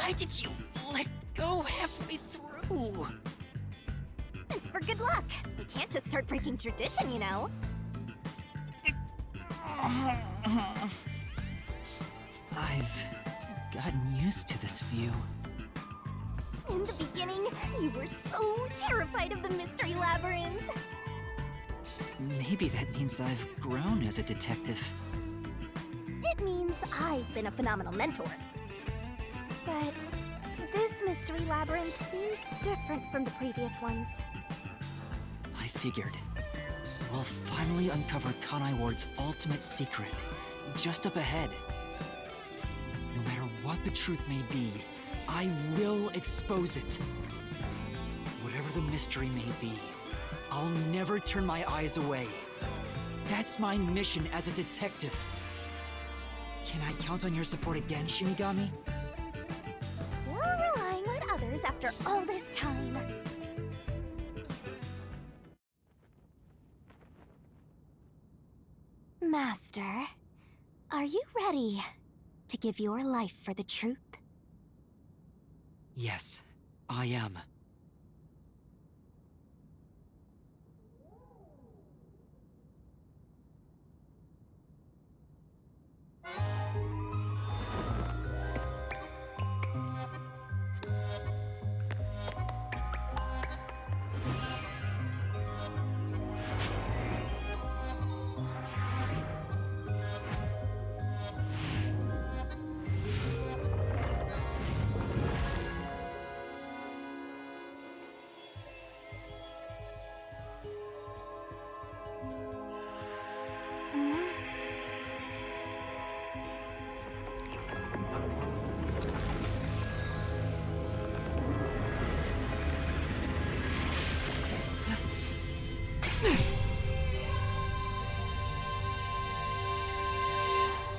Why did you let go halfway through? It's for good luck. We can't just start breaking tradition, you know. I've gotten used to this view. In the beginning, you were so terrified of the mystery labyrinth. Maybe that means I've grown as a detective. It means I've been a phenomenal mentor. But this mystery labyrinth seems different from the previous ones. I figured. We'll finally uncover Kanai Ward's ultimate secret, just up ahead. No matter what the truth may be, I will expose it. Whatever the mystery may be, I'll never turn my eyes away. That's my mission as a detective. Can I count on your support again, Shinigami? Still relying on others after all this time. Master, are you ready to give your life for the truth? Yes, I am.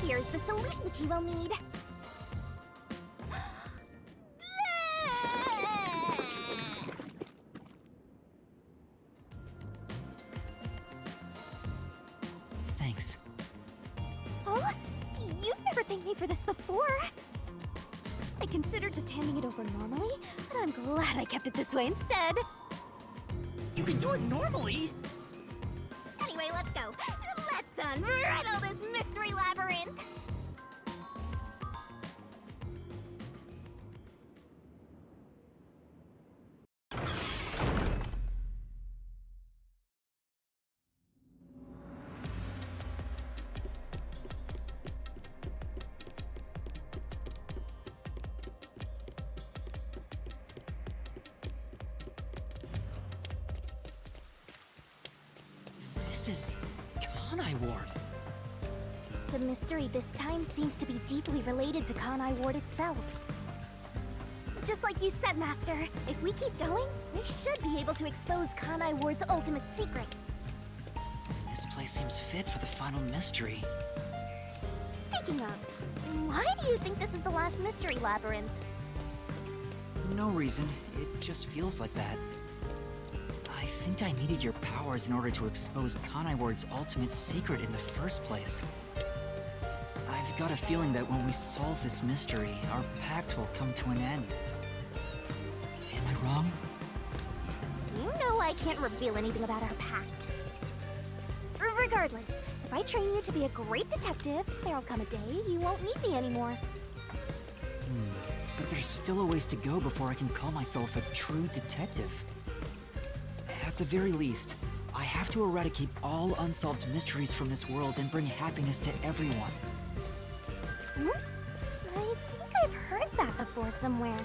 Here's the solution key we'll need. Thanks. Oh, you've never thanked me for this before. I considered just handing it over normally, but I'm glad I kept it this way instead. You can do it normally! Anyway, let's go. Let's unriddle this mystery labyrinth. This is Kanai Ward. The mystery this time seems to be deeply related to Kanai Ward itself. Just like you said, Master, if we keep going, we should be able to expose Kanai Ward's ultimate secret. This place seems fit for the final mystery. Speaking of, why do you think this is the last mystery labyrinth? No reason, it just feels like that. I think I needed your powers in order to expose Kanai Ward's ultimate secret in the first place. I've got a feeling that when we solve this mystery, our pact will come to an end. Am I wrong? You know I can't reveal anything about our pact. Regardless, if I train you to be a great detective, there'll come a day you won't need me anymore. But there's still a ways to go before I can call myself a true detective. At the very least, I have to eradicate all unsolved mysteries from this world and bring happiness to everyone. I think I've heard that before somewhere.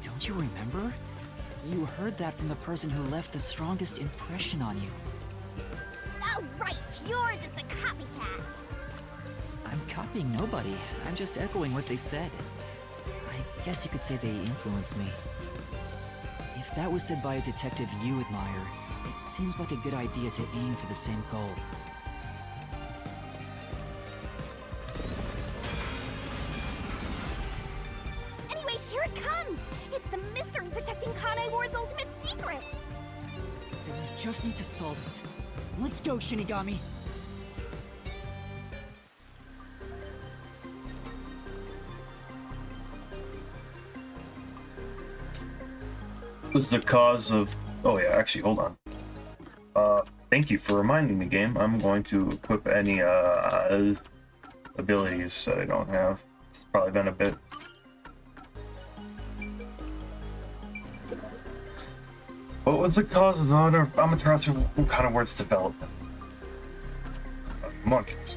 Don't you remember? You heard that from the person who left the strongest impression on you. Oh, right, you're just a copycat. I'm copying nobody. I'm just echoing what they said. I guess you could say they influenced me. If that was said by a detective you admire, it seems like a good idea to aim for the same goal. Anyway, here it comes! It's the mystery protecting Kanai Ward's ultimate secret! Then we just need to solve it. Let's go, Shinigami! Was the cause of... Oh yeah, actually, hold on. Thank you for reminding me, game. I'm going to equip any abilities that I don't have. It's probably been a bit. What was the cause of Amaterasu? What kind of words development? Monkeys.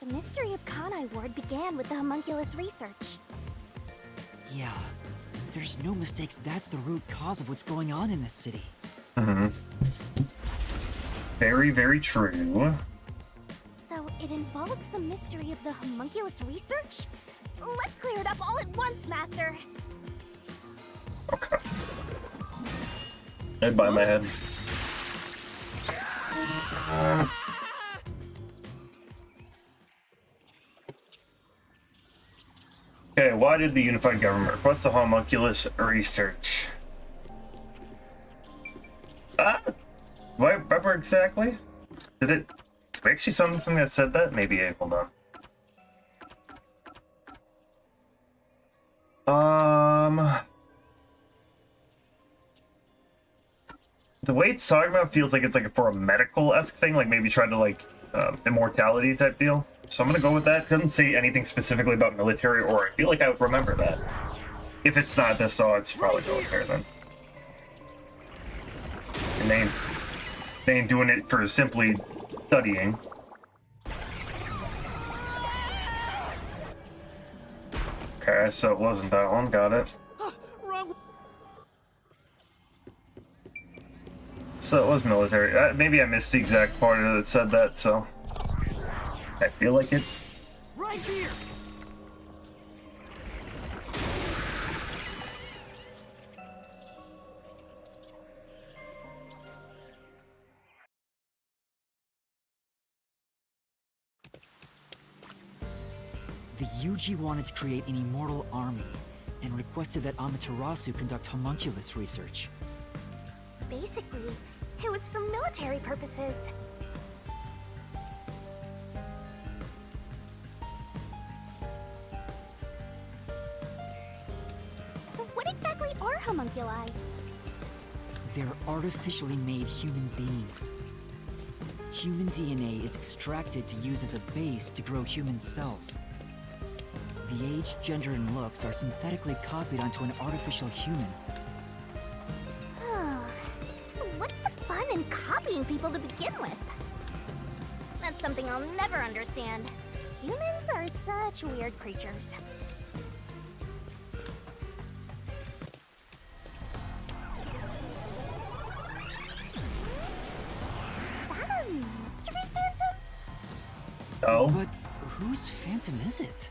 The mystery of Kanai Ward began with the homunculus research. Yeah, there's no mistake that's the root cause of what's going on in this city. Mm-hmm. Very, very true. So it involves the mystery of the homunculus research? Let's clear it up all at once, Master! Okay. I'd buy my head. Okay, why did the unified government request the homunculus research? What exactly? Did it actually something that said that? Maybe, hold on. The way it's talking about feels like it's like for a medical-esque thing, like maybe try to like immortality type deal. So I'm gonna go with that. It doesn't say anything specifically about military, or I feel like I would remember that. If it's not this, so it's probably military then. And they ain't doing it for simply studying. Okay, so it wasn't that one. Got it. Wrong. So it was military. Maybe I missed the exact part that said that, so I feel like it. Right here. The Yuji wanted to create an immortal army, and requested that Amaterasu conduct homunculus research. Basically, it was for military purposes. So what exactly are homunculi? They're artificially made human beings. Human DNA is extracted to use as a base to grow human cells. The age, gender, and looks are synthetically copied onto an artificial human. What's the fun in copying people to begin with? That's something I'll never understand. Humans are such weird creatures. Is that a mystery phantom? Oh. But whose phantom is it?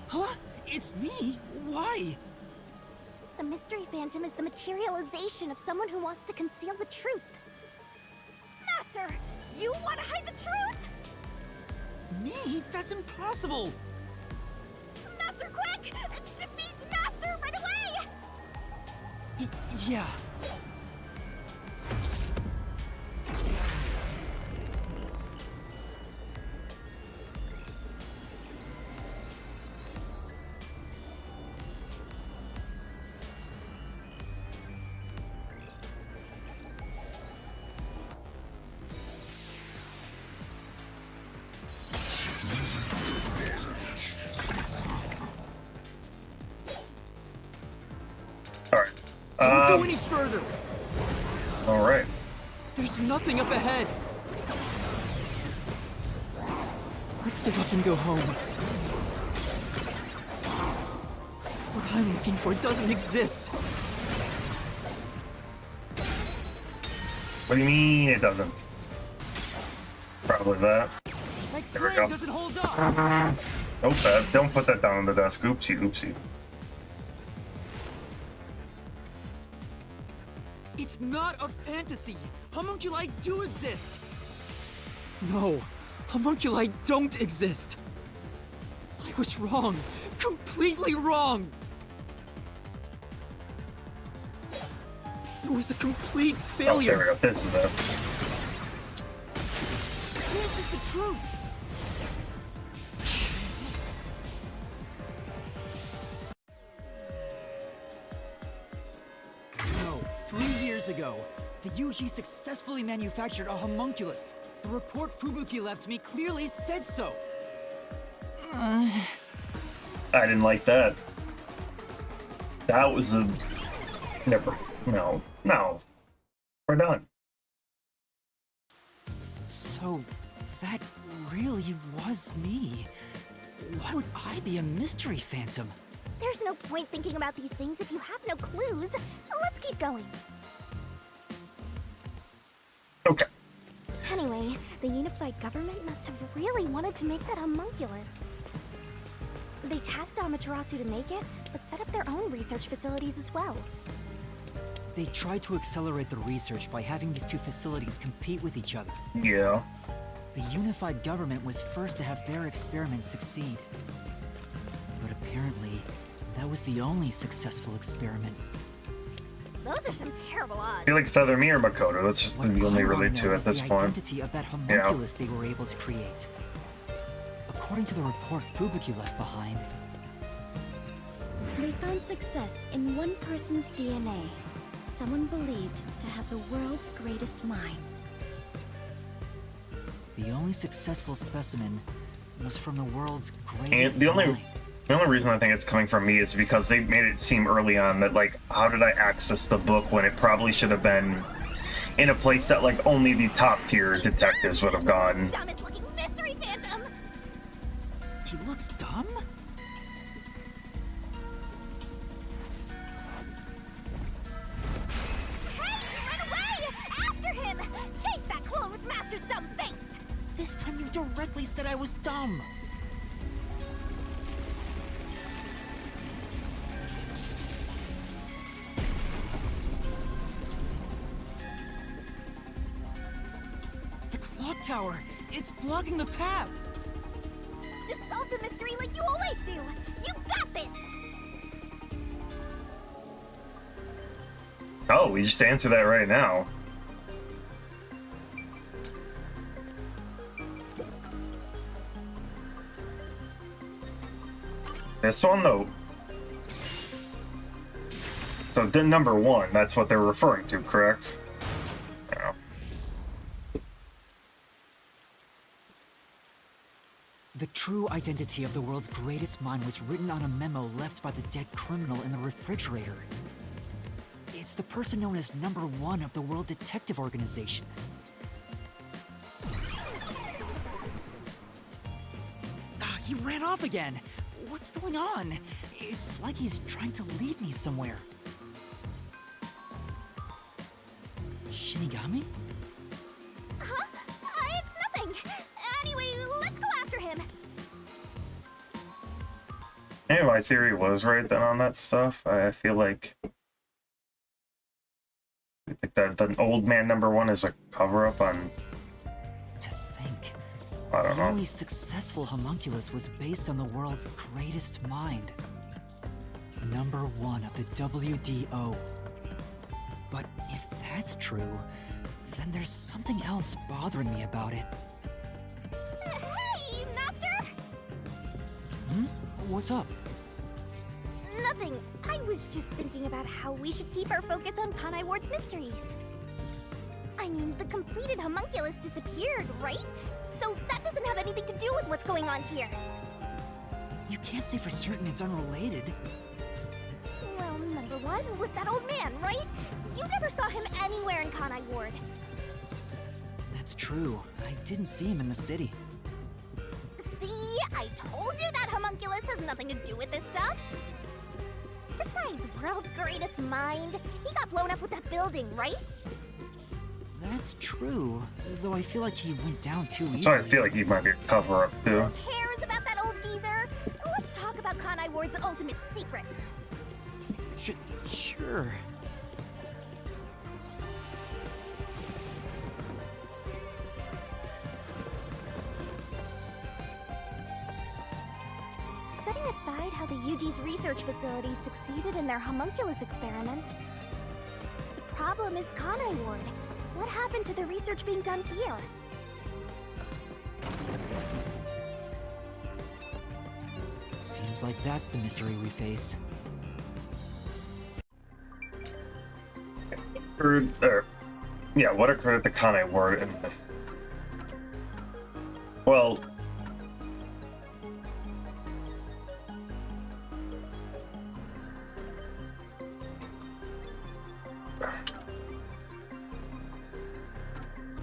Huh? It's me? Why? The mystery phantom is the materialization of someone who wants to conceal the truth. Master, you want to hide the truth? Me? That's impossible! Master, quick! Defeat Master right away! Yeah. Alright. Don't go any further! Alright. There's nothing up ahead! Let's give up and go home. What I'm looking for doesn't exist. What do you mean it doesn't? Probably that. My There we brain go. doesn't hold up! Nope, don't put that down on the desk. Oopsie, oopsie. It's not a fantasy! Homunculi do exist! No, Homunculi don't exist. I was wrong. Completely wrong. It was a complete Oh, there we failure. go. This is it. This is the truth. No, 3 years ago, the UG successfully manufactured a homunculus. The report Fubuki left me clearly said so. I didn't like that. That was a... Never. No. No. We're done. So, that really was me. Why would I be a mystery phantom? There's no point thinking about these things if you have no clues. Let's keep going. Okay. Anyway, the unified government must have really wanted to make that homunculus. They tasked Amaterasu to make it, but set up their own research facilities as well. They tried to accelerate the research by having these two facilities compete with each other. Yeah. The unified government was first to have their experiments succeed. But apparently, that was the only successful experiment. Those are some terrible odds. I feel like it's either me or Makoto. That's just What the only I wanna relate know to is at this the point. identity of that homunculus they were able to create. According to the report Fubuki left behind, They found success in one person's DNA. Someone believed to have the world's greatest mind. the only successful specimen was from the world's And greatest the only mind. reason I think it's coming from me is because they made it seem early on that, like, how did I access the book when it probably should have been in a place that, like, only the top tier detectives would have gone. Dumbest looking mystery phantom! He looks dumb? Hey, run away! After him! Chase that clone with Master's dumb face! This time you directly said I was dumb. The clock tower! It's blocking the path! Just solve the mystery like you always do! You got this! Oh, we just answered that right now. This one, though. So, the number 1, that's what they're referring to, correct? Yeah. The true identity of the world's greatest mind was written on a memo left by the dead criminal in the refrigerator. It's the person known as number 1 of the World Detective Organization. He ran off again. What's going on? It's like he's trying to lead me somewhere. Shinigami? Huh? It's nothing! Anyway, let's go after him! Maybe my theory was right then on that stuff. I feel like that the old man number 1 is a cover-up on... To think, I don't the know. only successful homunculus was based on the world's greatest mind. Number 1 of the WDO. But if that's true, then there's something else bothering me about it. Hey, Master! Hmm? What's up? Nothing. I was just thinking about how we should keep our focus on Kanai Ward's mysteries. I mean, the completed homunculus disappeared, right? So that doesn't have anything to do with what's going on here. You can't say for certain it's unrelated. Well, number 1 was that old man, right? You never saw him anywhere in Kanai Ward. That's true. I didn't see him in the city. See? I told you that homunculus has nothing to do with this stuff. Besides, world's greatest mind. He got blown up with that building, right? That's true, though I feel like he went down too easily. So I feel like he might be a cover-up, too. Who cares about that old geezer? Let's talk about Kanai Ward's ultimate secret. Sure. setting aside how the UG's research facility succeeded in their homunculus experiment, the problem is Kanai Ward. What happened to the research being done here? Seems like that's the mystery we face. What occurred at the Kanai Ward? Well,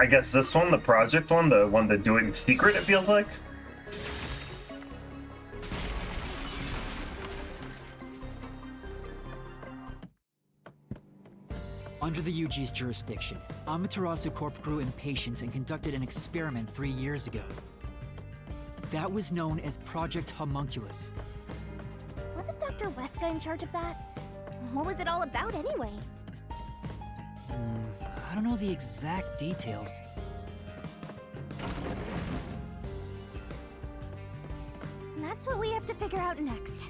I guess this one, the project one, the one that do it in secret, it feels like. Under the UG's jurisdiction, Amaterasu Corp grew impatient and conducted an experiment 3 years ago. That was known as Project Homunculus. Wasn't Dr. Weska in charge of that? What was it all about anyway? I don't know the exact details. That's what we have to figure out next.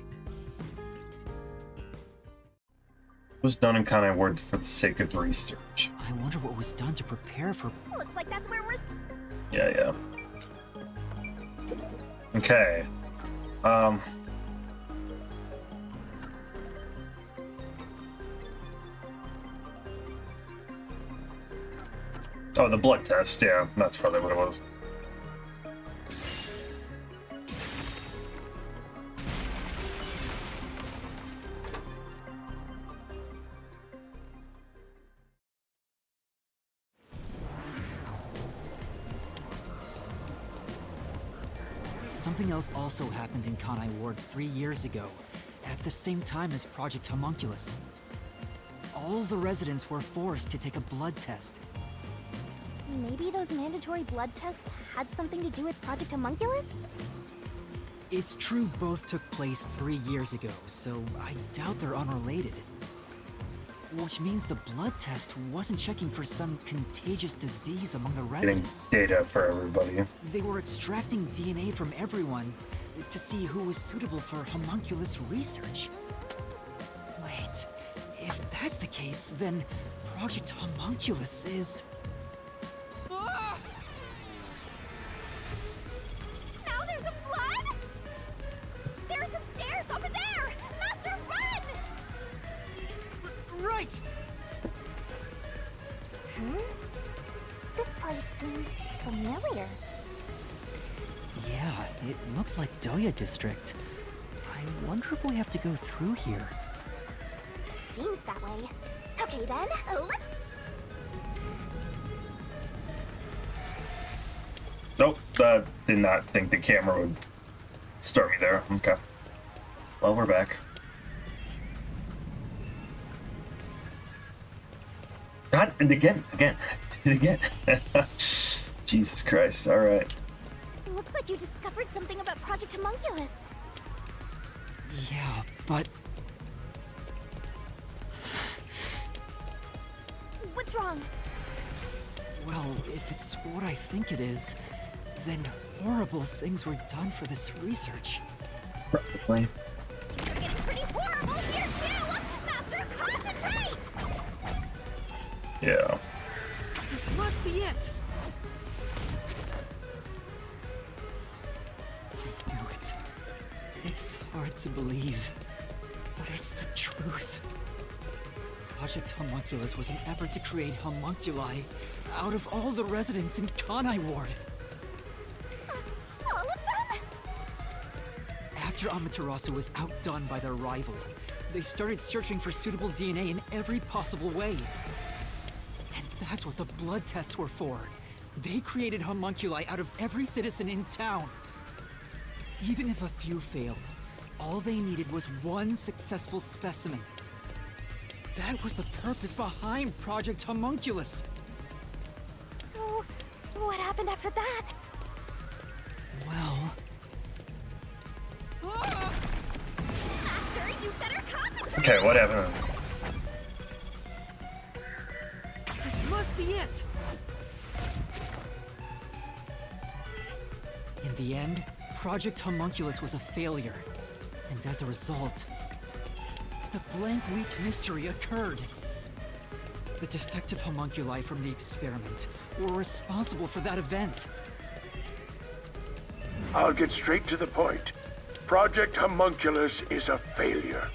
It was done in Kanai Ward for the sake of research. I wonder what was done to prepare for... Looks like that's where we're... Yeah. Okay. Oh, the blood test, yeah, that's probably what it was. Something else also happened in Kanai Ward 3 years ago, at the same time as Project Homunculus. All of the residents were forced to take a blood test. Maybe those mandatory blood tests had something to do with Project Homunculus? It's true both took place 3 years ago, so I doubt they're unrelated. Which means the blood test wasn't checking for some contagious disease among the Getting residents. data for everybody. They were extracting DNA from everyone to see who was suitable for homunculus research. Wait, if that's the case, then Project Homunculus is... Now there's some blood? There are some stairs over there! Master, run! Right! This place seems familiar. Yeah, it looks like Doya District. I wonder if we have to go through here. Seems that way. Okay then, let's... Nope, did not think the camera would start me there. Okay. Well, we're back. God, and again. Did it again. Jesus Christ, alright. Looks like you discovered something about Project Homunculus. Yeah, but... What's wrong? Well, if it's what I think it is, then horrible things were done for this research. Probably. You're getting pretty horrible here too! Master, concentrate! Yeah. This must be it! I knew it. It's hard to believe, but it's the truth. Project Homunculus was an effort to create homunculi out of all the residents in Kanai Ward. All of them? After Amaterasu was outdone by their rival, they started searching for suitable DNA in every possible way. And that's what the blood tests were for. They created homunculi out of every citizen in town. Even if a few failed, all they needed was one successful specimen. That was the purpose behind Project Homunculus. So, what happened after that? Well... Master, you better concentrate! Okay, what happened? This must be it! In the end, Project Homunculus was a failure. And as a result, the blank week mystery occurred. The defective homunculi from the experiment were responsible for that event. I'll get straight to the point. Project Homunculus is a failure.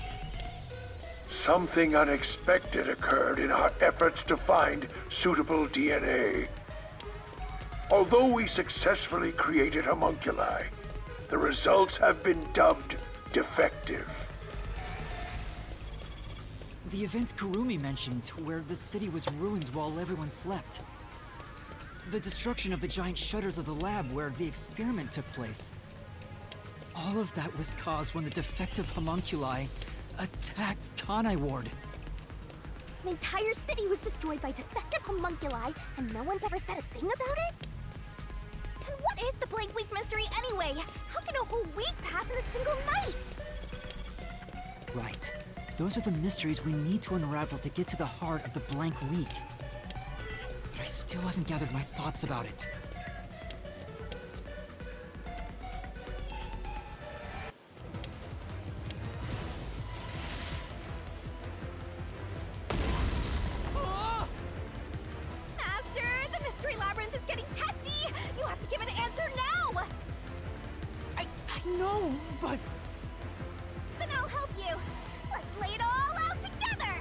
Something unexpected occurred in our efforts to find suitable DNA. Although we successfully created homunculi, the results have been dubbed defective. The event Kurumi mentioned, where the city was ruined while everyone slept. The destruction of the giant shutters of the lab where the experiment took place. All of that was caused when the defective homunculi attacked Kanai Ward. An entire city was destroyed by defective homunculi, and no one's ever said a thing about it? And what is the blank week mystery anyway? How can a whole week pass in a single night? Right. Those are the mysteries we need to unravel to get to the heart of the blank week. But I still haven't gathered my thoughts about it. Master, the mystery labyrinth is getting testy! You have to give an answer now! I know, but... Then I'll help you. Let's lay it all out together!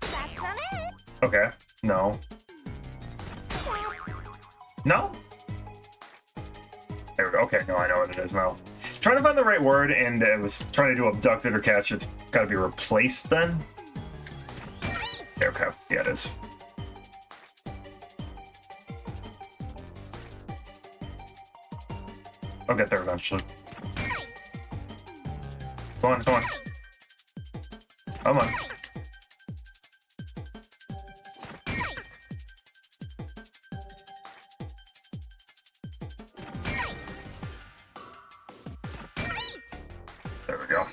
That's not it! Okay. No. No? There we go. Okay, no, I know what it is now. Trying to find the right word, and it was trying to do abducted or catch. It's gotta be replaced then. There, okay. Yeah, it is. I'll get there eventually. Nice! Come on, come on. Nice! Come on. Nice! Nice! Great! There we go.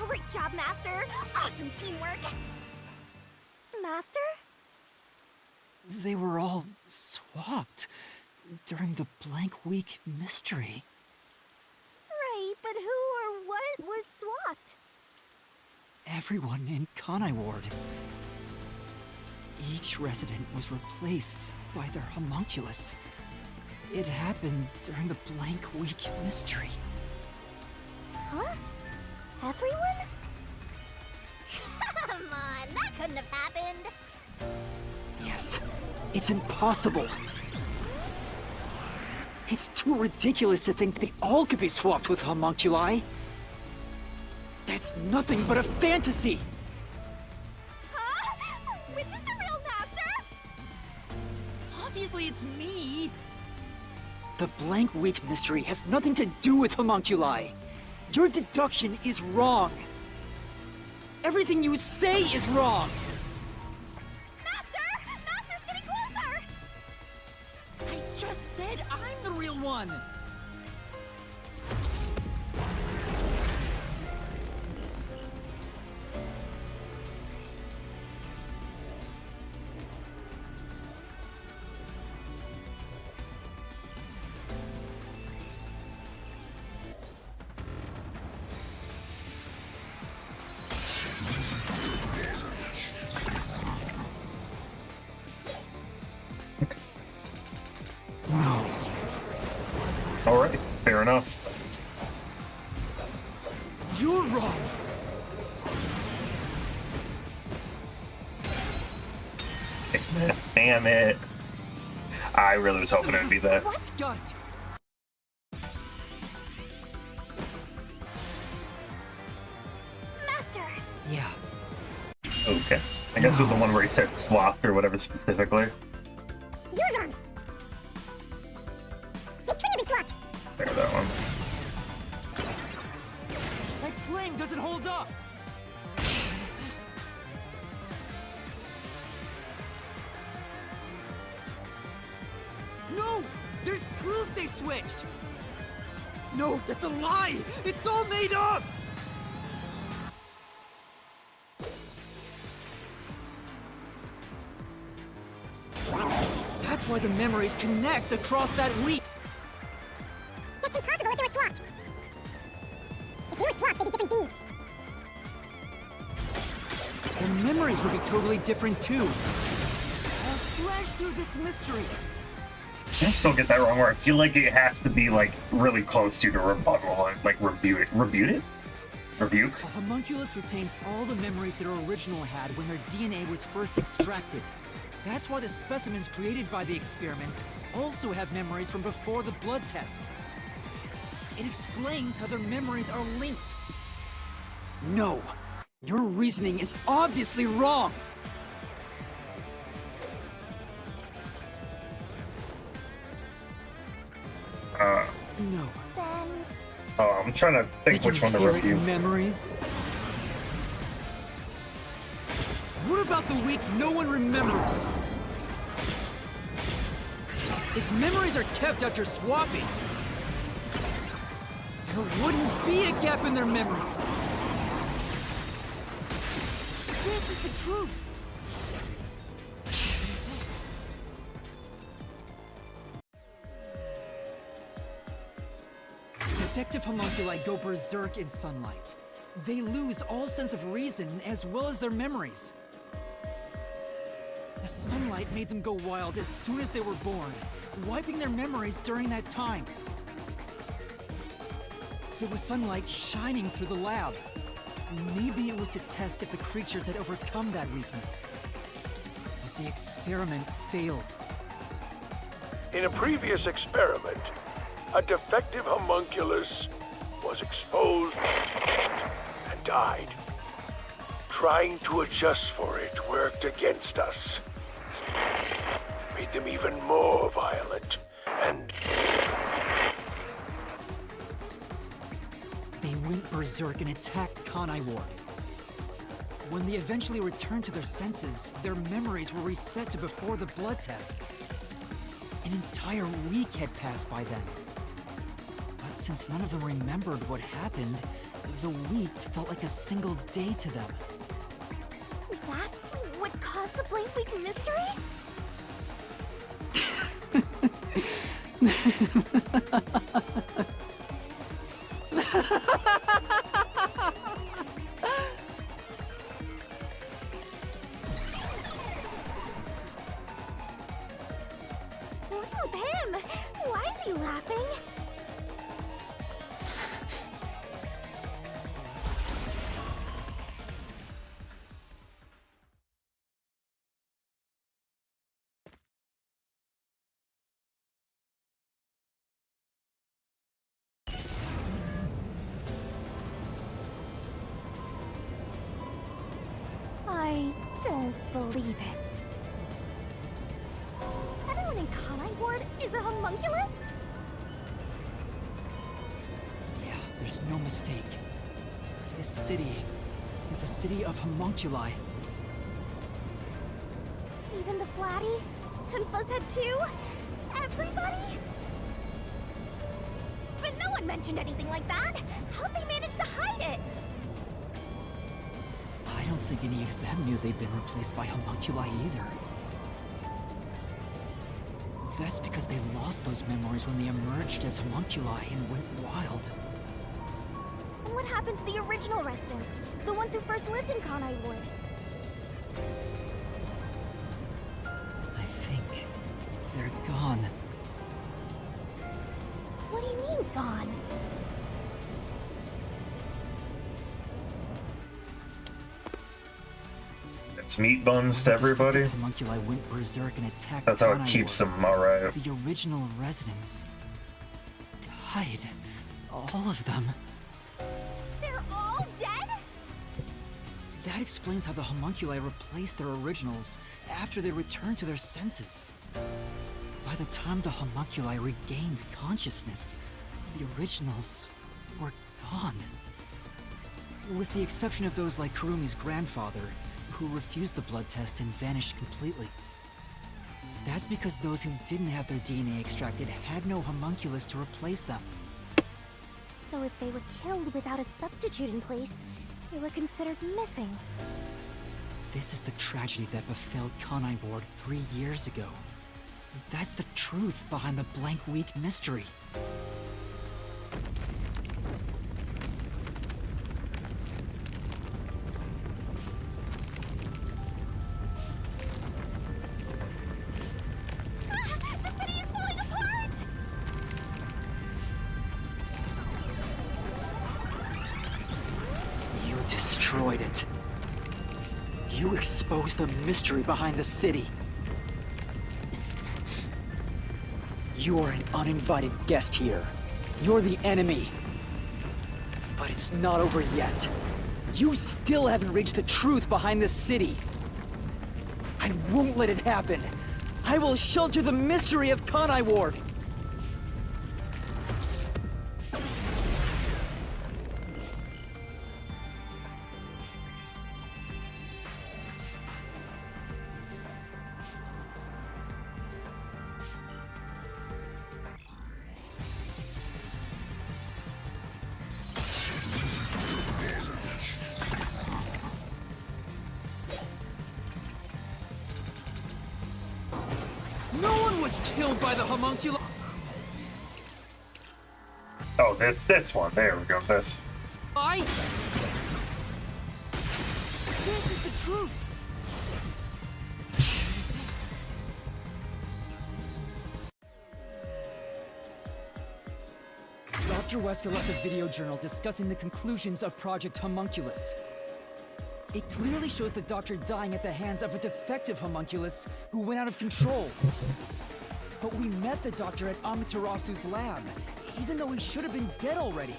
Great job, Master! Awesome teamwork! Master? They were all swapped during the blank week mystery. Right, but who or what was swapped? Everyone in Kanai Ward. Each resident was replaced by their homunculus. It happened during the blank week mystery. Huh? Everyone? Come on, that couldn't have happened. Yes, it's impossible. It's too ridiculous to think they all could be swapped with homunculi. That's nothing but a fantasy. Huh? Which is the real Master? Obviously, it's me. The blank week mystery has nothing to do with homunculi. Your deduction is wrong. Everything you say is wrong. Master! Master's getting closer! I just said I'm the real real one! Alright, fair enough. You're wrong! Damn it. I really was hoping it would be that. What? Got it! Master! Yeah. Okay. I guess it was the one where he said swapped or whatever specifically. You're wrong! It shouldn't have been swapped! There, that one. My claim doesn't hold up! No! There's proof they switched! No, that's a lie! It's all made up! That's why the memories connect across that wheat! That's impossible if they were swapped! If they were swapped, they'd be different beings. Their memories would be totally different too. I'll slash through this mystery. I still get that wrong, where I feel like it has to be like really close to rebuttal and like rebuke it. Rebuke? A homunculus retains all the memories their original had when their DNA was first extracted. That's why the specimens created by the experiment also have memories from before the blood test. It explains how their memories are linked. No, your reasoning is obviously wrong. No. Then... Oh, I'm trying to think which one to review. Memories? What about the week no one remembers? If memories are kept after swapping, there wouldn't be a gap in their memories. This is the truth. Defective homunculi go berserk in sunlight. They lose all sense of reason as well as their memories. The sunlight made them go wild as soon as they were born, wiping their memories during that time. There was sunlight shining through the lab. Maybe it was to test if the creatures had overcome that weakness. But the experiment failed. In a previous experiment, a defective homunculus was exposed and died. Trying to adjust for it worked against us. Made them even more violent, and They went berserk and attacked Kanai Ward. When they eventually returned to their senses, their memories were reset to before the blood test. An entire week had passed by then. But since none of them remembered what happened, the week felt like a single day to them. That's what caused the blank week mystery? What's with him? Why is he laughing? I don't believe it. Everyone in Kanai Ward is a homunculus? Yeah, there's no mistake. This city is a city of homunculi. Even the Flatty? And Fuzzhead too? Everybody? one mentioned anything like that. How'd they manage to hide it? I don't think any of them knew they'd been replaced by homunculi either. That's because they lost those memories when they emerged as homunculi and went wild. And what happened to the original residents? The ones who first lived in Kanai Ward? I think they're gone. What do you mean, gone? It's meat buns to The everybody. defective homunculi went berserk and attacked That's how it Kanai keeps Ward. them alright. The original residents died. All of them. They're all dead? That explains how the homunculi replaced their originals after they returned to their senses. By the time the homunculi regained consciousness, the originals were gone. With the exception of those like Kurumi's grandfather, who refused the blood test and vanished completely. That's because those who didn't have their DNA extracted had no homunculus to replace them. So if they were killed without a substitute in place, they were considered missing. This is the tragedy that befell Kanai Ward 3 years ago. That's the truth behind the Blank Week mystery. The city is falling apart! You destroyed it. You exposed the mystery behind the city. You are an uninvited guest here. You're the enemy. But it's not over yet. You still haven't reached the truth behind the city. I won't let it happen. I will shelter the mystery of Kanai Ward. No one was killed by the homunculi. Oh, this one. There we go. This. This is the truth. Dr. Wesker left a video journal discussing the conclusions of Project Homunculus. It clearly shows the doctor dying at the hands of a defective homunculus who went out of control. But we met the doctor at Amaterasu's lab, even though he should have been dead already.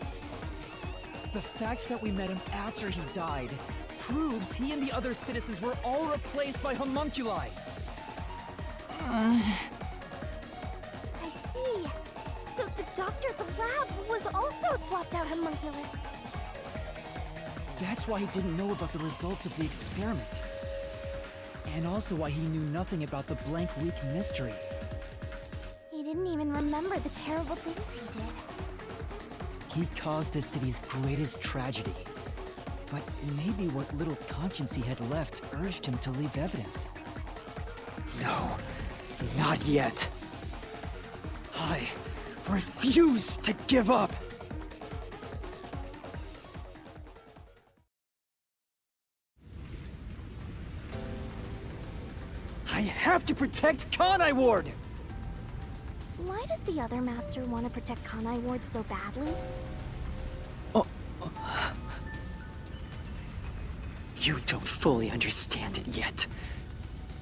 The fact that we met him after he died proves he and the other citizens were all replaced by homunculi. I see. So the doctor at the lab was also swapped out homunculus. That's why he didn't know about the results of the experiment. And also why he knew nothing about the Blank Week mystery. He didn't even remember the terrible things he did. He caused the city's greatest tragedy. But maybe what little conscience he had left urged him to leave evidence. No, not yet. I refuse to give up. I have to protect Kanai Ward! Why does the other master want to protect Kanai Ward so badly? You don't fully understand it yet.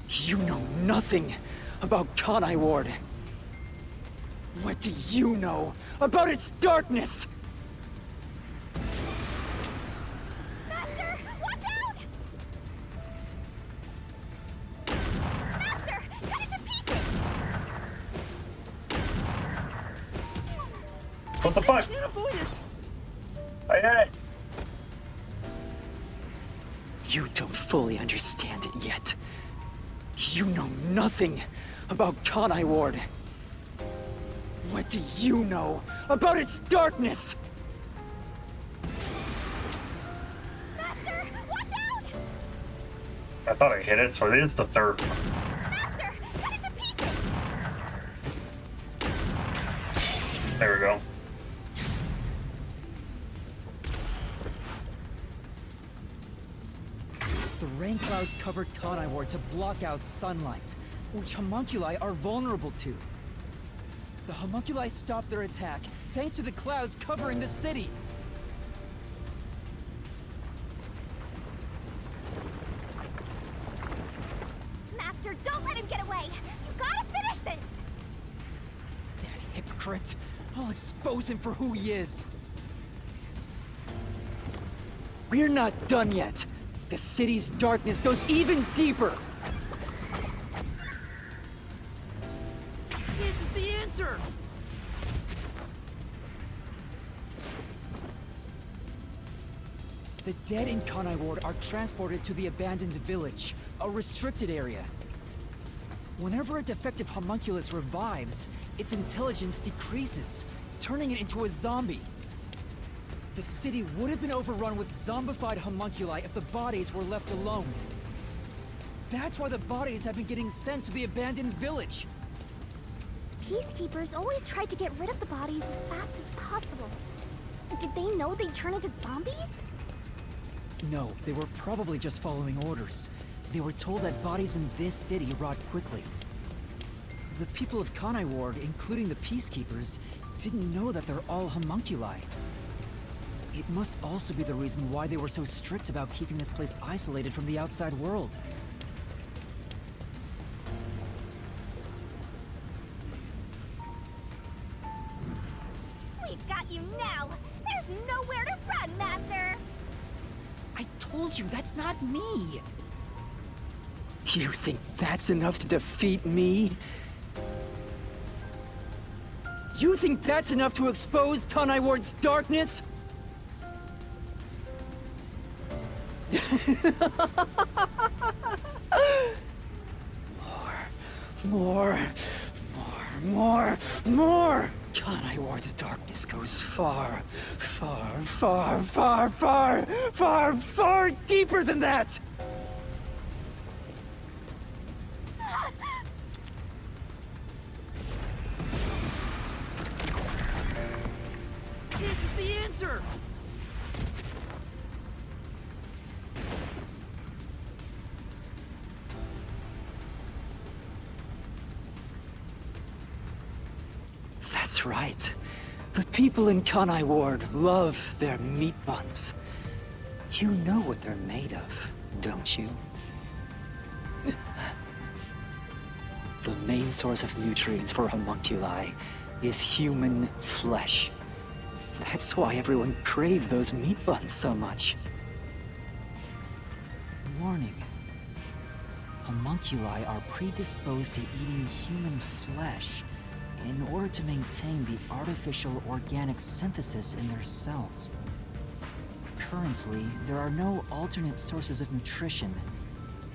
You know nothing about Kanai Ward. What do you know about its darkness? Master, watch out! Master, cut it to pieces! What the fuck? Can't avoid it! Hey! You don't fully understand it yet. You know nothing about Kanai Ward. What do you know about its darkness? Master, watch out! I thought I hit it, so it is the third one. Master, cut it to pieces! There we go. The rain clouds covered Conaiward to block out sunlight, which homunculi are vulnerable to. The homunculi stopped their attack thanks to the clouds covering the city. Master, don't let him get away! You gotta finish this! That hypocrite! I'll expose him for who he is! We're not done yet! The city's darkness goes even deeper! This is the answer! The dead in Conaiward are transported to the abandoned village, a restricted area. Whenever a defective homunculus revives, its intelligence decreases, turning it into a zombie. The city would have been overrun with zombified homunculi if the bodies were left alone. That's why the bodies have been getting sent to the abandoned village. Peacekeepers always tried to get rid of the bodies as fast as possible. Did they know they'd turn into zombies? No, they were probably just following orders. They were told that bodies in this city rot quickly. The people of Conaiward, including the Peacekeepers, didn't know that they're all homunculi. It must also be the reason why they were so strict about keeping this place isolated from the outside world. We've got you now! There's nowhere to run, Master! I told you, that's not me! You think that's enough to defeat me? You think that's enough to expose Conaiward's darkness? More! Conaiward's darkness goes far deeper than that! This is the answer! That's right. The people in Conaiward love their meat buns. You know what they're made of, don't you? The main source of nutrients for homunculi is human flesh. That's why everyone craved those meat buns so much. Warning. Homunculi are predisposed to eating human flesh in order to maintain the artificial organic synthesis in their cells. Currently, there are no alternate sources of nutrition,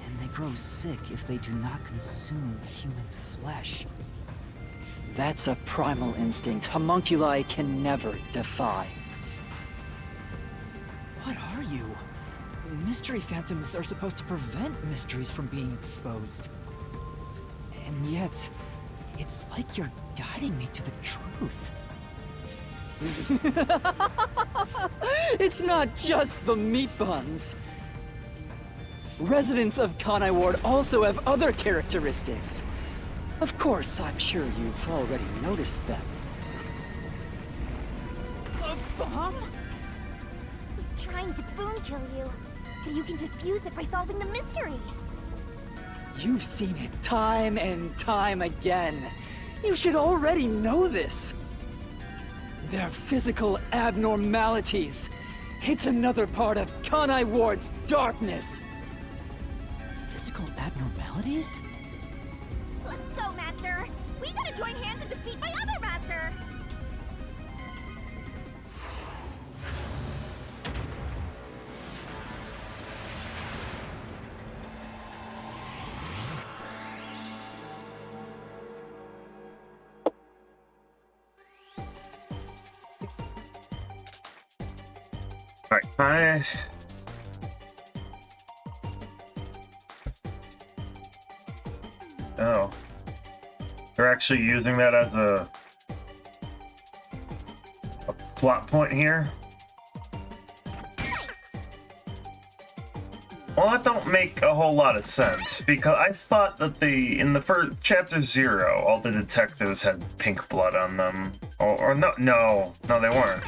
and they grow sick if they do not consume human flesh. That's a primal instinct homunculi can never defy. What are you? Mystery phantoms are supposed to prevent mysteries from being exposed. And yet, it's like you're guiding me to the truth. It's not just the meat buns. Residents of Conaiward also have other characteristics. Of course, I'm sure you've already noticed them. A bomb? He's trying to boom kill you. And you can defuse it by solving the mystery. You've seen it time and time again. You should already know this. They're physical abnormalities. It's another part of Conaiward's darkness. Physical abnormalities? Let's go, Master! We gotta join hands and defeat my other Master! Alright, Oh. They're actually using that as a plot point here. Well, that don't make a whole lot of sense, because I thought that in the first chapter 0, all the detectives had pink blood on them. Or no, they weren't.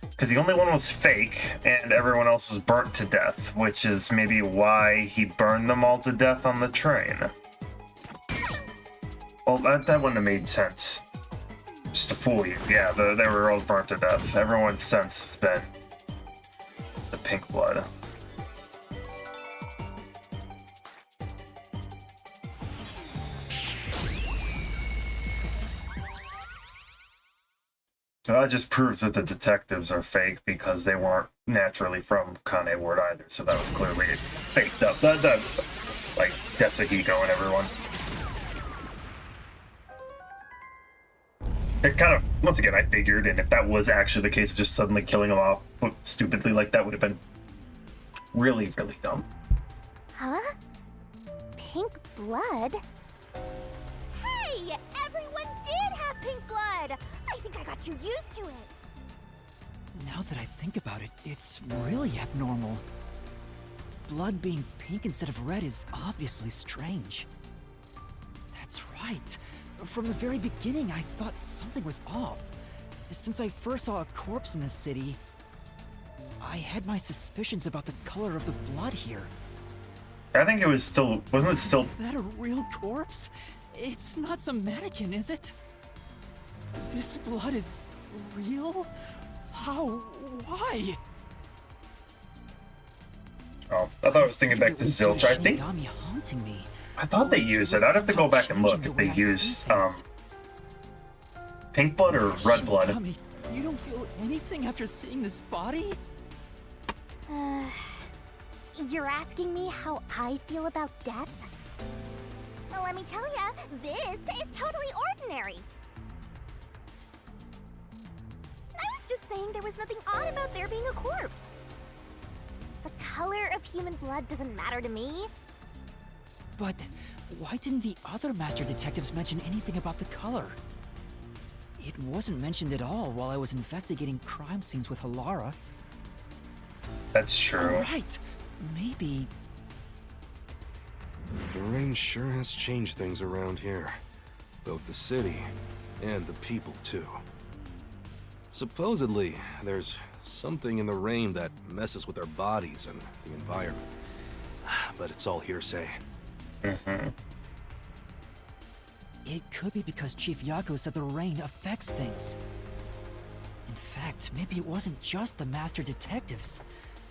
Because the only one was fake, and everyone else was burnt to death, which is maybe why he burned them all to death on the train. Well, that wouldn't have made sense. Just to fool you. Yeah, they were all burnt to death. Everyone's sense has been the pink blood. So that just proves that the detectives are fake because they weren't naturally from Kane Ward either. So that was clearly faked up. Like Desahiko and everyone. It kind of, once again, I figured, and if that was actually the case of just suddenly killing them off stupidly like that would have been really, really dumb. Huh? Pink blood? Hey! Everyone did have pink blood! I think I got too used to it. Now that I think about it, it's really abnormal. Blood being pink instead of red is obviously strange. That's right. From the very beginning, I thought something was off. Since I first saw a corpse in this city, I had my suspicions about the color of the blood here. I think it was still, wasn't it still? Is that a real corpse? It's not some mannequin, is it? This blood is real? How? Why? Oh, I thought I was thinking back to Zilch. I thought they used it. I'd have to go back and look if they used pink blood or red blood. You don't feel anything after seeing this body? You're asking me how I feel about death? Well, let me tell ya, this is totally ordinary. I was just saying there was nothing odd about there being a corpse. The color of human blood doesn't matter to me. But why didn't the other master detectives mention anything about the color? It wasn't mentioned at all while I was investigating crime scenes with Halara. That's true. All right, maybe... The rain sure has changed things around here. Both the city and the people, too. Supposedly, there's something in the rain that messes with our bodies and the environment. But it's all hearsay. Mm-hmm. It could be because Chief Yako said the rain affects things. In fact, maybe it wasn't just the master detectives.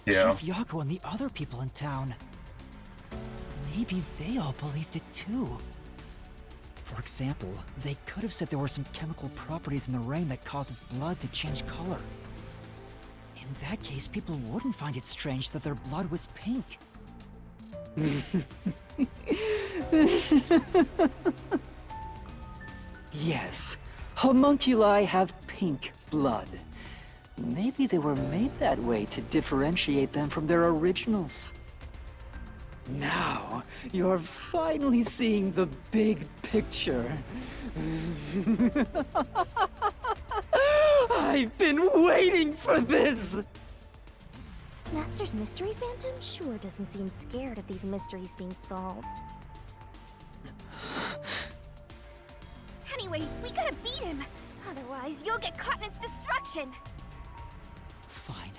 Yeah. Chief Yako and the other people in town. Maybe they all believed it too. For example, they could have said there were some chemical properties in the rain that causes blood to change color. In that case, people wouldn't find it strange that their blood was pink. Yes, homunculi have pink blood. Maybe they were made that way to differentiate them from their originals. Now, you're finally seeing the big picture. I've been waiting for this! Master's mystery phantom sure doesn't seem scared of these mysteries being solved. Anyway, we gotta beat him! Otherwise, you'll get caught in its destruction! Fine.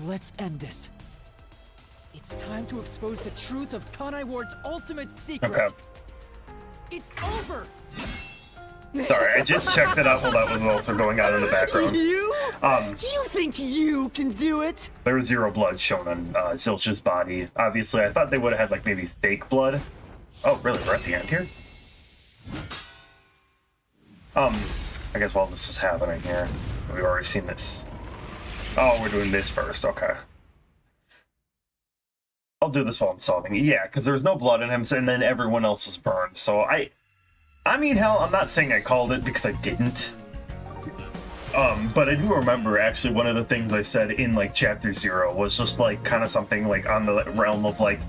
Let's end this. It's time to expose the truth of Kanai Ward's ultimate secret. Okay. It's over! Sorry, I just checked it out while that was also going on in the background. You? You think you can do it? There was 0 blood shown on Zilch's body. Obviously, I thought they would have had like maybe fake blood. Oh, really? We're at the end here? I guess while this is happening here, we've already seen this. Oh, we're doing this first. Okay. I'll do this while I'm solving. Yeah, because there was no blood in him, and then everyone else was burned. So I mean, hell, I'm not saying I called it because I didn't. But I do remember actually one of the things I said in like chapter 0 was just like kind of something like on the realm of like,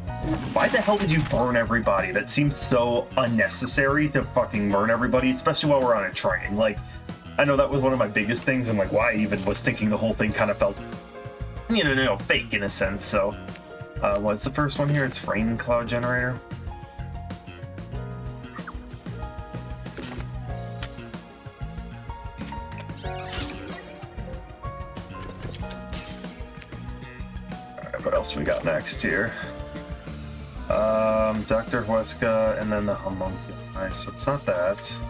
why the hell did you burn everybody? That seems so unnecessary to fucking burn everybody, especially while we're on a train. Like, I know that was one of my biggest things, and like why I even was thinking the whole thing kind of felt, fake in a sense. So, what's the first one here? It's rain cloud generator. What else we got next here? Dr. Huesca, and then the homunculi. Nice, it's not that.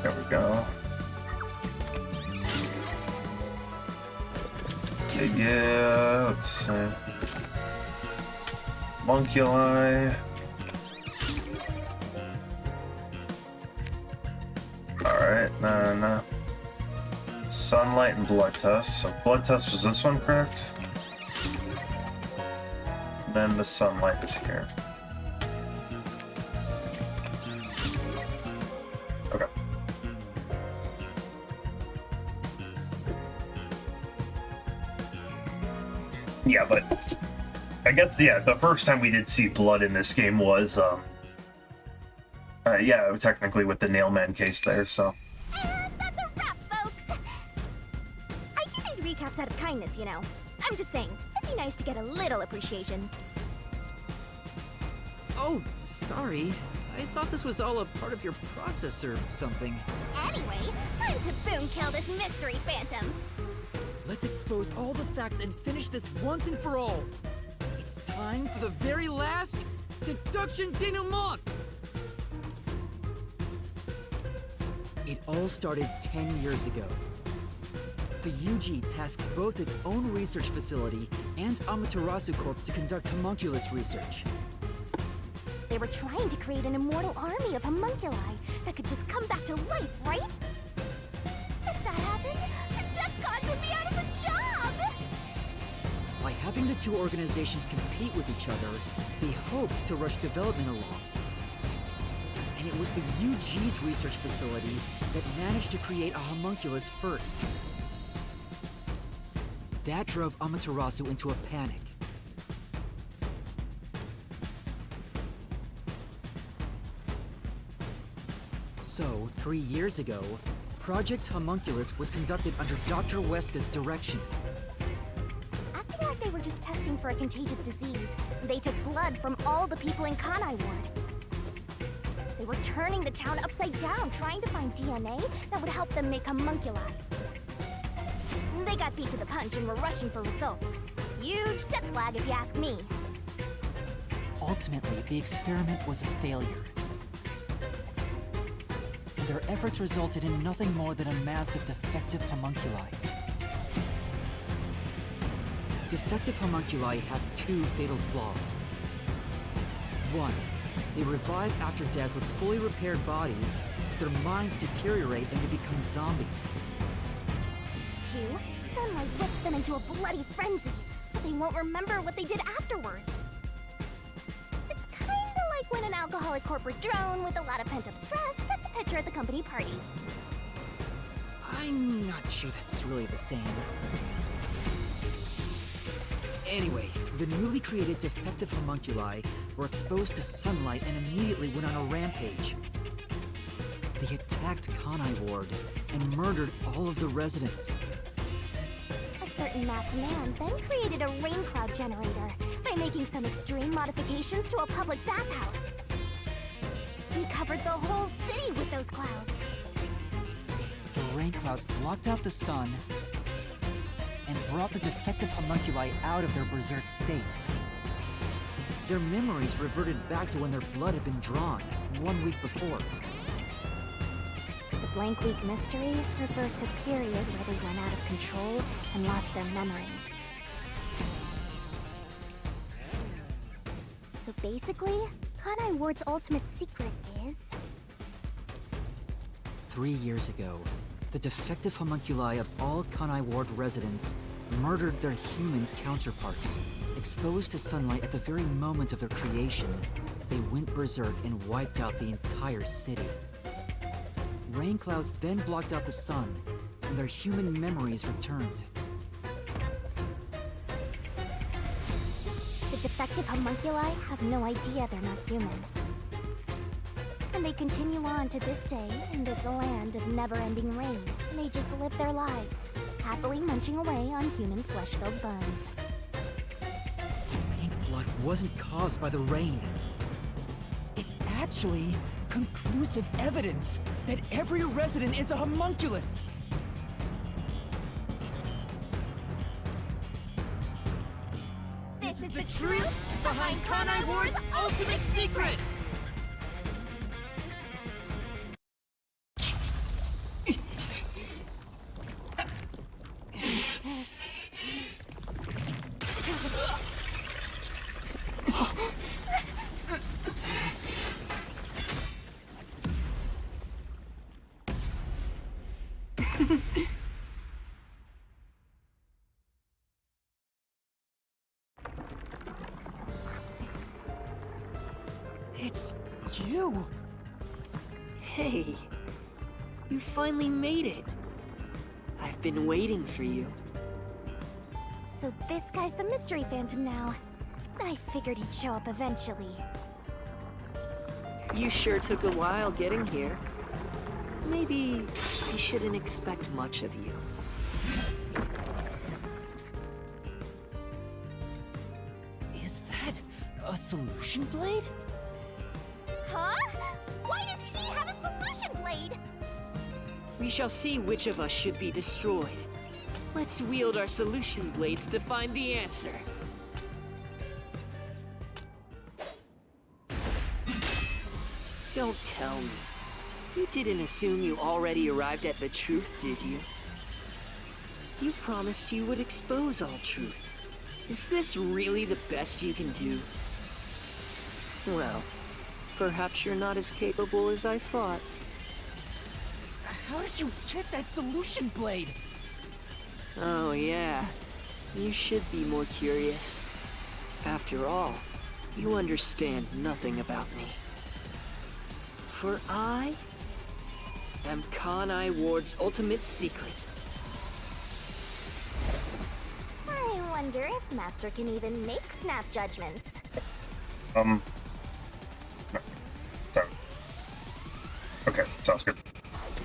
There we go. Yeah, let's see. Homunculi. Alright, no. Sunlight and blood test. So blood test was this one, correct? Then the sunlight is here. Okay. Yeah, but I guess, yeah, the first time we did see blood in this game was, yeah, technically with the Nailman case there, so. And that's a wrap, folks! I do these recaps out of kindness, you know. I'm just saying, it'd be nice to get a little appreciation. Oh, sorry. I thought this was all a part of your process or something. Anyway, time to boom kill this mystery phantom. Let's expose all the facts and finish this once and for all. It's time for the very last Deduction denouement! It all started 10 years ago. The UG tasked both its own research facility and Amaterasu Corp to conduct homunculus research. They were trying to create an immortal army of homunculi that could just come back to life, right? If that happened, the death gods would be out of a job! By having the two organizations compete with each other, they hoped to rush development along. And it was the UG's research facility that managed to create a homunculus first. That drove Amaterasu into a panic. So, 3 years ago, Project Homunculus was conducted under Dr. Huesca's direction. Acting like they were just testing for a contagious disease, they took blood from all the people in Kanai Ward. They were turning the town upside down, trying to find DNA that would help them make homunculi. They got beat to the punch and were rushing for results. Huge death flag if you ask me. Ultimately, the experiment was a failure. And their efforts resulted in nothing more than a mass of defective homunculi. Defective homunculi have two fatal flaws. One, they revive after death with fully repaired bodies, but their minds deteriorate and they become zombies. 2, sunlight whips them into a bloody frenzy, but they won't remember what they did afterwards. It's kinda like when an alcoholic corporate drone with a lot of pent-up stress gets a picture at the company party. I'm not sure that's really the same. Anyway, the newly created defective homunculi were exposed to sunlight and immediately went on a rampage. They attacked Kanai Ward and murdered all of the residents. A certain masked man then created a rain cloud generator by making some extreme modifications to a public bathhouse. He covered the whole city with those clouds. The rain clouds blocked out the sun and brought the defective homunculi out of their berserk state. Their memories reverted back to when their blood had been drawn 1 week before. The blank week mystery refers to a period where they went out of control and lost their memories. So basically, Kanai Ward's ultimate secret is... 3 years ago, the defective homunculi of all Kanai Ward residents murdered their human counterparts, Exposed to sunlight at the very moment of their creation, they went berserk and wiped out the entire city. Rain clouds then blocked out the sun, and their human memories returned. The defective homunculi have no idea they're not human. And they continue on to this day in this land of never-ending rain. They just live their lives, happily munching away on human flesh-filled bones. Pink blood wasn't caused by the rain. It's actually conclusive evidence that every resident is a homunculus. This is the truth behind Kanai Ward's ultimate secret! It's you! Hey, you finally made it. I've been waiting for you. So this guy's the Mystery Phantom now. I figured he'd show up eventually. You sure took a while getting here. Maybe I shouldn't expect much of you. Is that a solution blade? Huh? Why does he have a solution blade? We shall see which of us should be destroyed. Let's wield our solution blades to find the answer. Don't tell me. You didn't assume you already arrived at the truth, did you? You promised you would expose all truth. Is this really the best you can do? Well, perhaps you're not as capable as I thought. How did you get that solution blade? Oh, yeah. You should be more curious. After all, you understand nothing about me. For I am Kanai Ward's ultimate secret. I wonder if Master can even make snap judgments. No. Sorry. Okay, sounds good.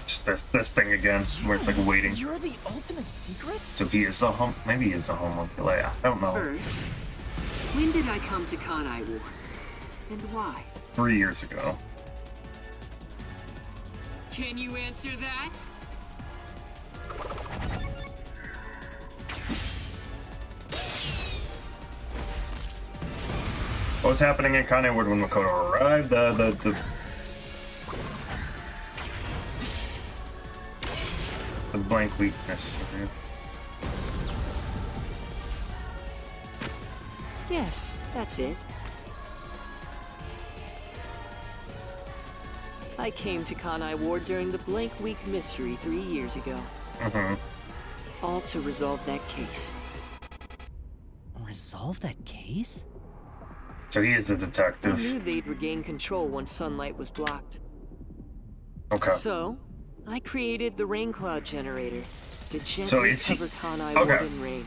Just this thing again, where it's like waiting. You're the ultimate secret? So he is a maybe he is a homunculi. I don't know. First, when did I come to Kanai Ward? And why? 3 years ago. Can you answer that? What's happening in Kanai Ward when Makoto arrived? The blank weakness. Yes, that's it. I came to Kanai Ward during the Blank Week mystery 3 years ago. All to resolve that case. Resolve that case? So he is a I detective. knew they'd regain control once sunlight was blocked. Okay. So, I created the rain cloud generator to So gently is he- cover Kanai okay. Ward in rain.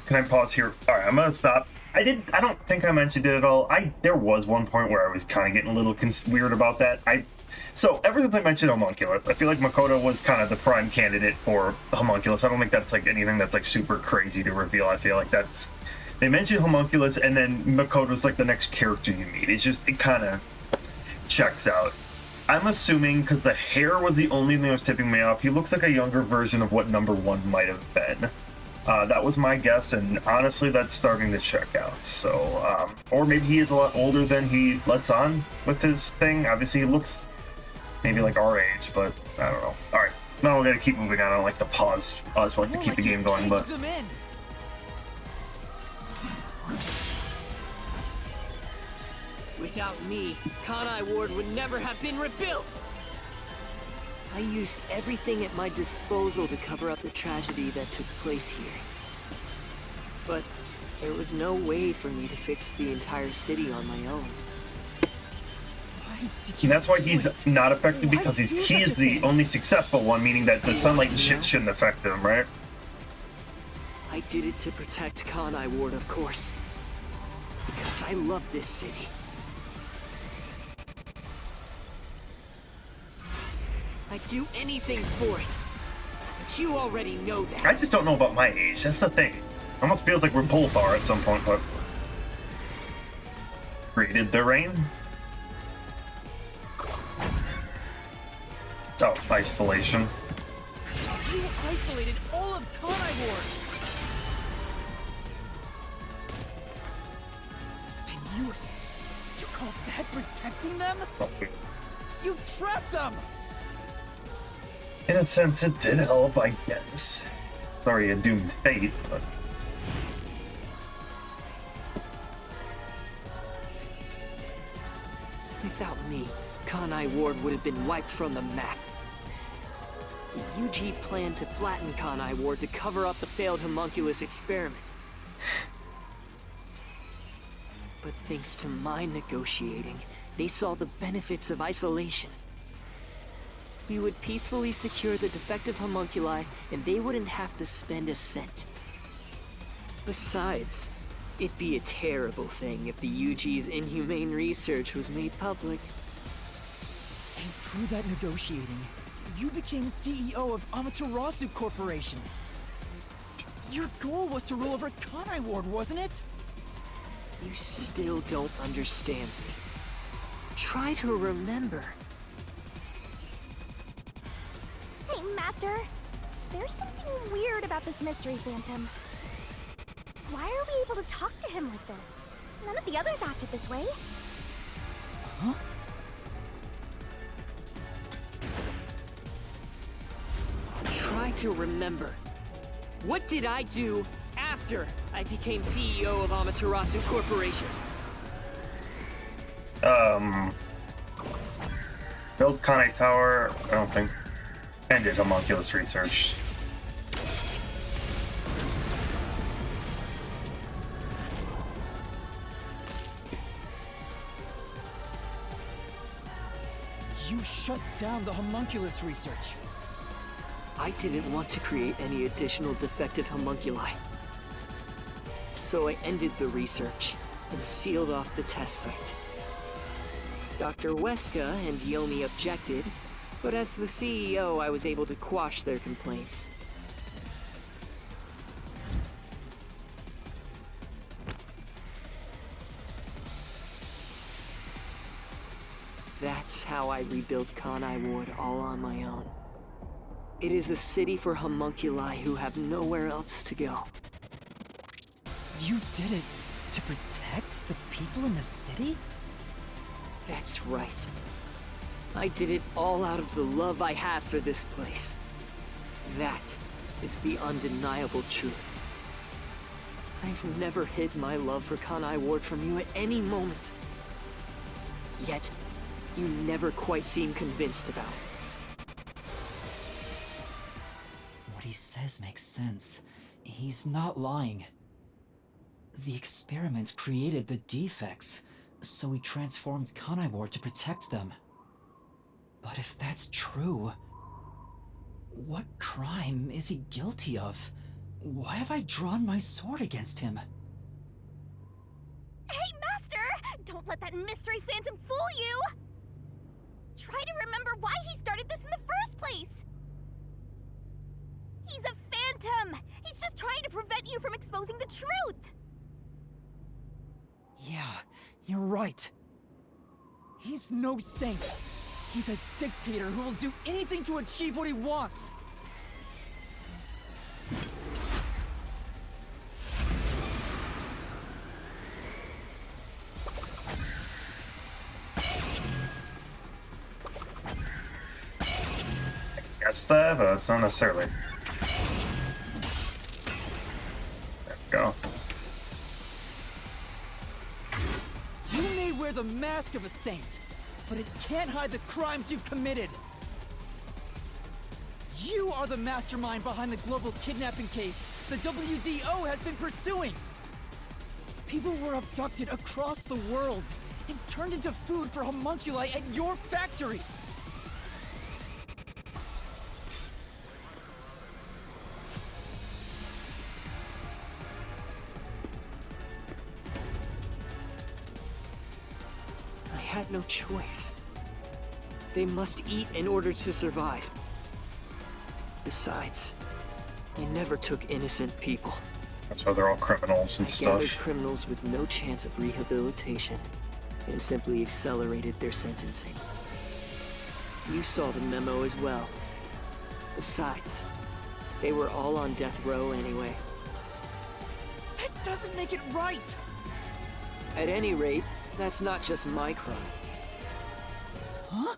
Can I pause here? All right, I'm gonna stop. I don't think I mentioned it at all. There was one point where I was kind of getting a little weird about that. So ever since I mentioned homunculus, I feel like Makoto was kind of the prime candidate for homunculus. I don't think that's like anything that's like super crazy to reveal. I feel like they mentioned homunculus, and then Makoto's like the next character you meet. It kind of checks out. I'm assuming because the hair was the only thing that was tipping me off. He looks like a younger version of what number 1 might have been. That was my guess, and honestly, that's starting to check out. So, or maybe he is a lot older than he lets on with his thing. Obviously, he looks maybe like our age, but I don't know. All right, now we're gonna keep moving on. I don't like to pause. I just like to keep the game going, but. Without me, Kanai Ward would never have been rebuilt! I used everything at my disposal to cover up the tragedy that took place here. But There was no way for me to fix the entire city on my own. Why did you That's why do he's it? not affected, Why because do he such is a the thing? only successful one, meaning that the You sunlight want and to shit know? shouldn't affect him, right? I did it to protect Kanai Ward, of course. Because I love this city. I'd do anything for it. But you already know that. I just don't know about my age. That's the thing. Almost feels like we're both are at some point, but created the rain. Oh, isolation. You isolated all of Kanai Ward! And you call that protecting them? Oh, You trapped them! in a sense, it did help, I guess. Sorry, a doomed fate, but Without me, Kanai Ward would have been wiped from the map. The UG planned to flatten Kanai Ward to cover up the failed homunculus experiment. But thanks to my negotiating, they saw the benefits of isolation. We would peacefully secure the defective homunculi, and they wouldn't have to spend a cent. Besides, it'd be a terrible thing if the UG's inhumane research was made public. And through that negotiating, you became CEO of Amaterasu Corporation. Your goal was to rule over Kanai Ward, wasn't it? You still don't understand me. Try to remember. Hey, Master. There's something weird about this mystery phantom. Why are we able to talk to him like this? None of the others acted this way. Huh? Try to remember. What did I do after I became CEO of Amaterasu Corporation? built Kanai Tower, I don't think, ended homunculus research. You shut down the homunculus research. I didn't want to create any additional defective homunculi. So I ended the research and sealed off the test site. Dr. Weska and Yomi objected, but as the CEO, I was able to quash their complaints. That's how I rebuilt Kanai Ward all on my own. It is a city for homunculi who have nowhere else to go. You did it to protect the people in the city? That's right. I did it all out of the love I have for this place. That is the undeniable truth. I've never hid my love for Kanai Ward from you at any moment. Yet, you never quite seem convinced about it. What he says makes sense. He's not lying. The experiments created the defects, so he transformed Kanai Ward to protect them. But if that's true, what crime is he guilty of? Why have I drawn my sword against him? Hey, Master! Don't let that mystery phantom fool you! Try to remember why he started this in the first place! He's a phantom! He's just trying to prevent you from exposing the truth! Yeah, you're right. He's no saint. He's a dictator who will do anything to achieve what he wants. Guess that, but it's not necessarily. There we go. You may wear the mask of a saint, but it can't hide the crimes you've committed. You are the mastermind behind the global kidnapping case the WDO has been pursuing. People were abducted across the world and turned into food for homunculi at your factory! I had no choice. They must eat in order to survive. Besides, I never took innocent people. That's why they're all criminals and I gathered stuff. criminals with no chance of rehabilitation and simply accelerated their sentencing. You saw the memo as well. Besides, they were all on death row anyway. That doesn't make it right! At any rate, that's not just my crime. Huh?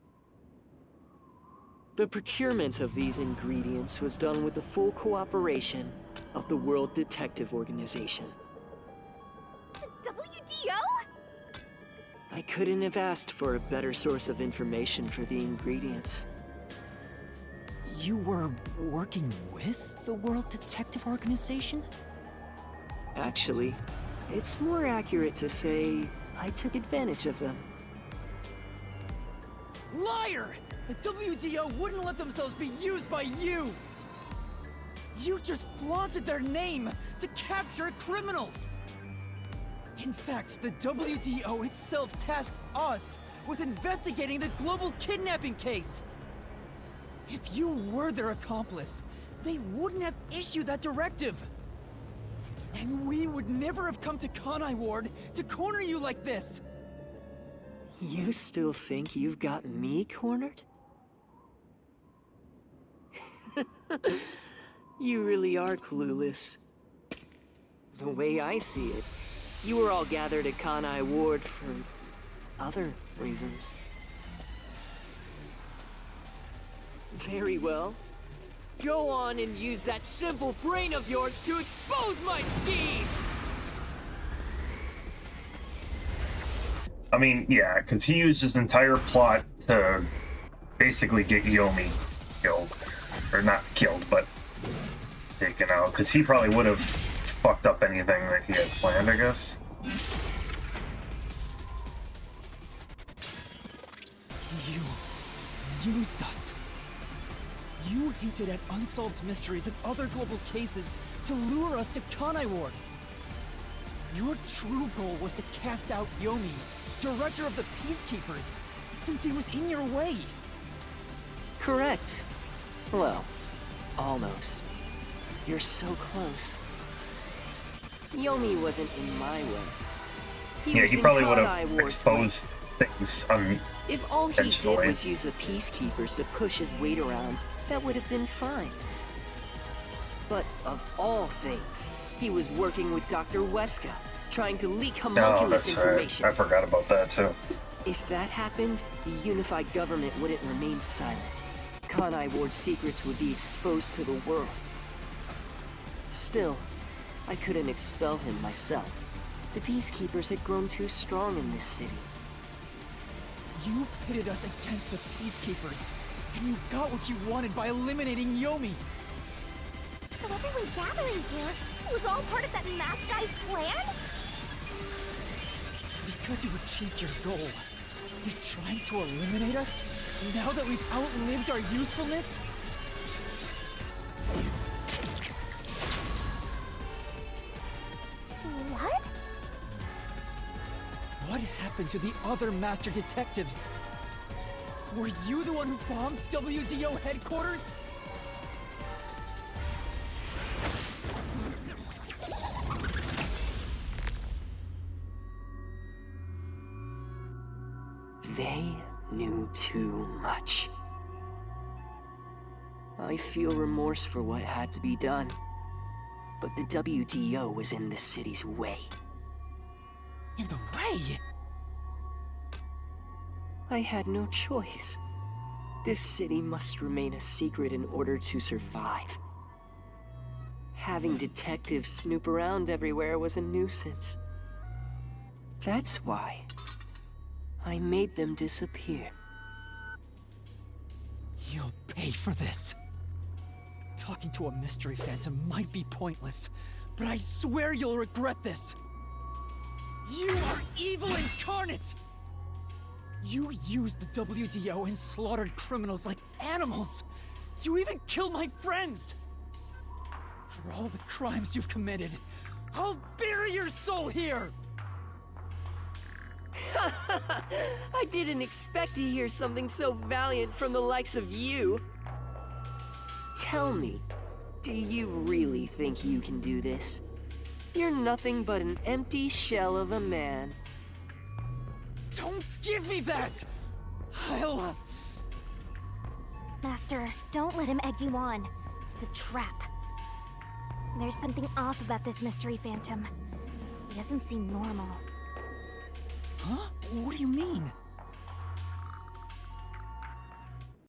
The procurement of these ingredients was done with the full cooperation of the World Detective Organization. The WDO? I couldn't have asked for a better source of information for the ingredients. You were working with the World Detective Organization? Actually, it's more accurate to say I took advantage of them. Liar! The WDO wouldn't let themselves be used by you! You just flaunted their name to capture criminals! In fact, the WDO itself tasked us with investigating the global kidnapping case! If you were their accomplice, they wouldn't have issued that directive! And we would never have come to Kanai Ward to corner you like this! You still think you've got me cornered? You really are clueless. The way I see it, you were all gathered at Kanai Ward for other reasons. Very well. Go on and use that simple brain of yours to expose my schemes! I mean, yeah, because he used his entire plot to basically get Yomi killed. Or not killed, but taken out. Because he probably would have fucked up anything that he had planned, I guess. You used us. You hinted at unsolved mysteries and other global cases to lure us to Kanai Ward. Your true goal was to cast out Yomi, director of the Peacekeepers, since he was in your way. Correct. Well, almost. You're so close. Yomi wasn't in my way. Yeah, was he in probably would Kanai have Ward's exposed things on. If all he did Eventually. was use the Peacekeepers to push his weight around, that would have been fine. But of all things, he was working with Dr. Weska, trying to leak Oh, homunculus that's right. information. I forgot about that too. If that happened, the unified government wouldn't remain silent. Kanai Ward's secrets would be exposed to the world. Still, I couldn't expel him myself. The Peacekeepers had grown too strong in this city. You pitted us against the Peacekeepers, and you got what you wanted by eliminating Yomi. So everyone gathering here was all part of that masked guy's plan? Because you achieved your goal, you're trying to eliminate us? Now that we've outlived our usefulness? What? What happened to the other master detectives? Were you the one who bombed WDO headquarters? They knew too much. I feel remorse for what had to be done, but the WDO was in the city's way. In the way? I had no choice. This city must remain a secret in order to survive. Having detectives snoop around everywhere was a nuisance. That's why I made them disappear. You'll pay for this. Talking to a mystery phantom might be pointless, but I swear you'll regret this. You are evil incarnate! You used the WDO and slaughtered criminals like animals! You even killed my friends! For all the crimes you've committed, I'll bury your soul here! I didn't expect to hear something so valiant from the likes of you. Tell me, do you really think you can do this? You're nothing but an empty shell of a man. Don't give me that! Master, don't let him egg you on. It's a trap. There's something off about this mystery phantom. He doesn't seem normal. Huh? What do you mean?